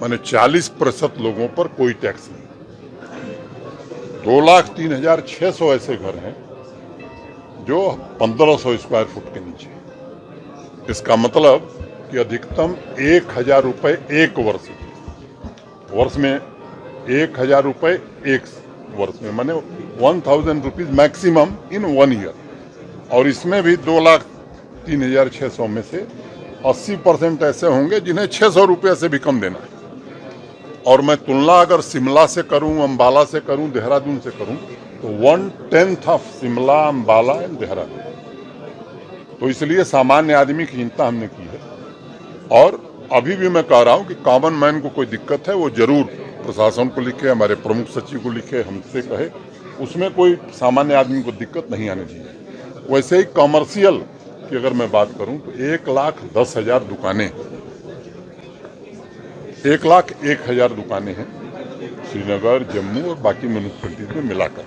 माने 40% लोगों पर कोई टैक्स नहीं। 2,03,600 ऐसे घर हैं जो 1,500 स्क्वायर फुट के नीचे। इसका मतलब कि अधिकतम 1,000 रुपये एक वर्ष में 1,000 रुपये एक वर्ष में, माने 1,000 रुपीज मैक्सिमम इन 1 ईयर। और इसमें भी 2,03,600 में से 80% ऐसे होंगे जिन्हें 600 रुपये से भी कम देना है। और मैं तुलना अगर शिमला से करूं, अंबाला से करूं, देहरादून से करूं, तो 1/10 ऑफ शिमला, अंबाला एंड देहरादून। तो इसलिए सामान्य आदमी की चिंता हमने की है। और अभी भी मैं कह रहा हूं कि कॉमन मैन को कोई दिक्कत है वो जरूर प्रशासन को लिखे, हमारे प्रमुख सचिव को लिखे, हमसे कहे। उसमें कोई सामान्य आदमी को दिक्कत नहीं आनी चाहिए। वैसे ही कॉमर्शियल की अगर मैं बात करूं तो 1,10,000 दुकानें, 1,01,000 दुकानें हैं श्रीनगर, जम्मू और बाकी म्यूनिसिपैलिटीज में मिलाकर।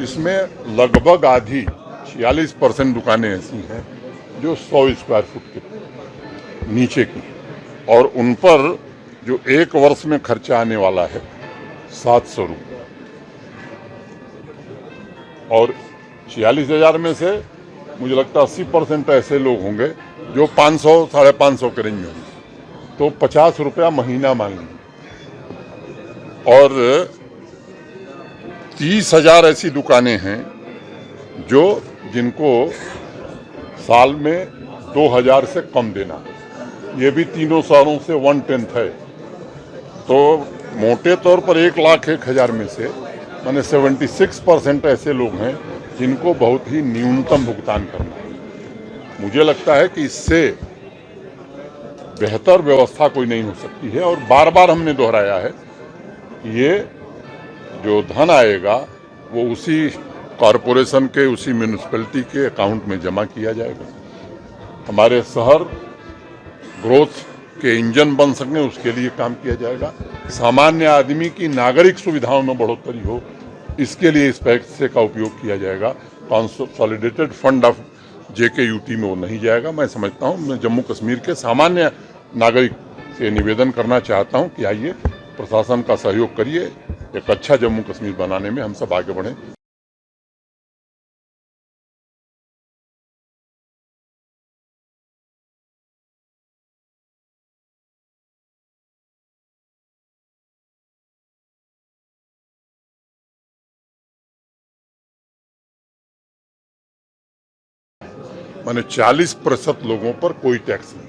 इसमें लगभग आधी 46% दुकानें ऐसी हैं जो 100 स्क्वायर फुट के नीचे की, और उन पर जो एक वर्ष में खर्चा आने वाला है 700 रुपये। और 46,000 में से मुझे लगता है 80% ऐसे लोग होंगे जो 500, 550 के रेंज में होंगे, तो 50 रुपया महीना मान लीजिए। और 30,000 ऐसी दुकानें हैं जो जिनको साल में 2,000 से कम देना है। ये भी तीनों शहरों से 1/10 है। तो मोटे तौर पर 1,01,000 में से माने 76% ऐसे लोग हैं जिनको बहुत ही न्यूनतम भुगतान करना है। मुझे लगता है कि इससे बेहतर व्यवस्था कोई नहीं हो सकती है। और बार बार हमने दोहराया है कि ये जो धन आएगा वो उसी कॉरपोरेशन के, उसी म्यूनिसिपैलिटी के अकाउंट में जमा किया जाएगा। हमारे शहर ग्रोथ के इंजन बन सकें उसके लिए काम किया जाएगा। सामान्य आदमी की नागरिक सुविधाओं में बढ़ोतरी हो इसके लिए इस पैसे का उपयोग किया जाएगा। कंसोलिडेटेड फंड ऑफ JKUT में वो नहीं जाएगा। मैं समझता हूँ, मैं जम्मू कश्मीर के सामान्य नागरिक से निवेदन करना चाहता हूँ कि आइए प्रशासन का सहयोग करिए, एक अच्छा जम्मू कश्मीर बनाने में हम सब आगे बढ़ें। माने 40% लोगों पर कोई टैक्स नहीं।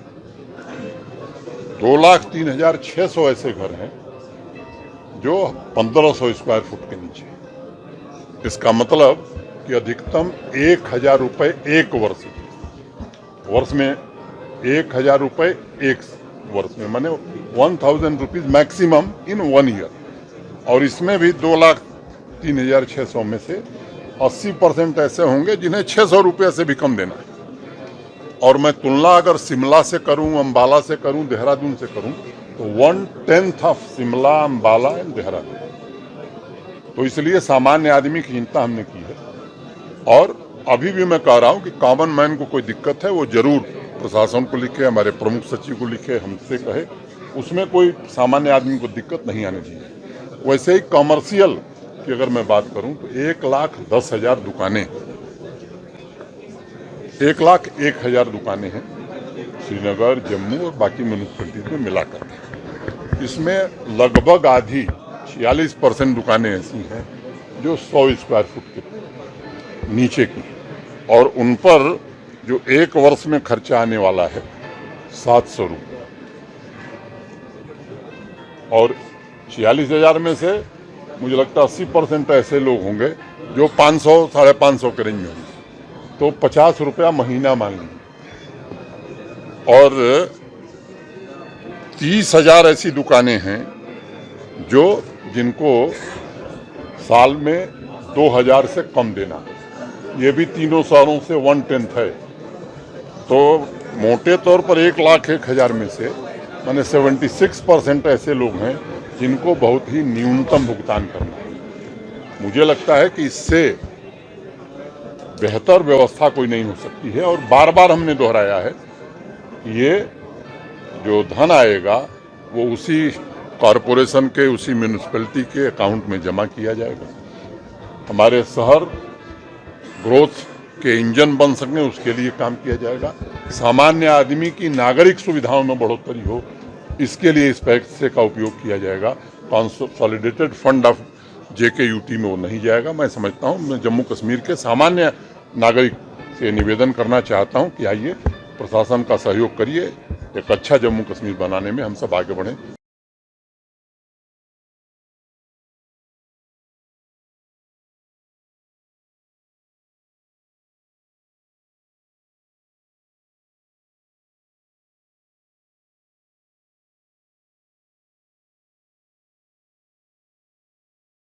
2,03,600 ऐसे घर हैं जो 1,500 स्क्वायर फुट के नीचे। इसका मतलब कि अधिकतम 1,000 रुपये एक वर्ष में 1,000 रुपये एक वर्ष में, माने 1,000 रुपीज मैक्सिमम इन 1 ईयर। और इसमें भी 2,03,600 में से 80% ऐसे होंगे जिन्हें 600 रुपये से भी कम देना है। और मैं तुलना अगर शिमला से करूं, अंबाला से करूं, देहरादून से करूं, तो 1/10 ऑफ शिमला, अंबाला एंड देहरादून। तो इसलिए सामान्य आदमी की चिंता हमने की है। और अभी भी मैं कह रहा हूं कि कॉमन मैन को कोई दिक्कत है वो जरूर प्रशासन को लिखे, हमारे प्रमुख सचिव को लिखे, हमसे कहे। उसमें कोई सामान्य आदमी को दिक्कत नहीं आनी चाहिए। वैसे ही कॉमर्शियल की अगर मैं बात करूं तो 1,10,000 दुकानें, 1,01,000 दुकानें हैं श्रीनगर, जम्मू और बाकी म्यूनिसिपैलिटीज में मिलाकर। इसमें लगभग आधी 46% दुकानें ऐसी हैं जो 100 स्क्वायर फुट के नीचे की, और उन पर जो एक वर्ष में खर्चा आने वाला है 700 रुपये। और 46,000 में से मुझे लगता है 80% ऐसे लोग होंगे जो 500, 550 के रेंज में होंगे, तो 50 रुपया महीना मान लीजिए। और 30,000 ऐसी दुकानें हैं जो जिनको साल में 2,000 से कम देना है। ये भी तीनों शहरों से 1/10 है। तो मोटे तौर पर 1,01,000 में से माने 76% ऐसे लोग हैं जिनको बहुत ही न्यूनतम भुगतान करना है। मुझे लगता है कि इससे बेहतर व्यवस्था कोई नहीं हो सकती है। और बार बार हमने दोहराया है कि ये जो धन आएगा वो उसी कॉरपोरेशन के, उसी म्यूनिसिपैलिटी के अकाउंट में जमा किया जाएगा। हमारे शहर ग्रोथ के इंजन बन सकें, उसके लिए काम किया जाएगा। सामान्य आदमी की नागरिक सुविधाओं में बढ़ोतरी हो, इसके लिए इस पैसे का उपयोग किया जाएगा। कंसोलिडेटेड फंड ऑफ JKUT में वो नहीं जाएगा। मैं समझता हूँ, मैं जम्मू कश्मीर के सामान्य नागरिक से निवेदन करना चाहता हूँ कि आइए प्रशासन का सहयोग करिए, एक अच्छा जम्मू कश्मीर बनाने में हम सब आगे बढ़ें।